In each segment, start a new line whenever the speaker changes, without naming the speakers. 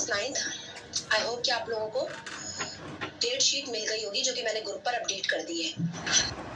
Class 9th। I hope कि आप लोगों को डेट शीट मिल गई होगी जो कि मैंने ग्रुप पर अपडेट कर दी है।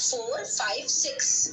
4، 5، 6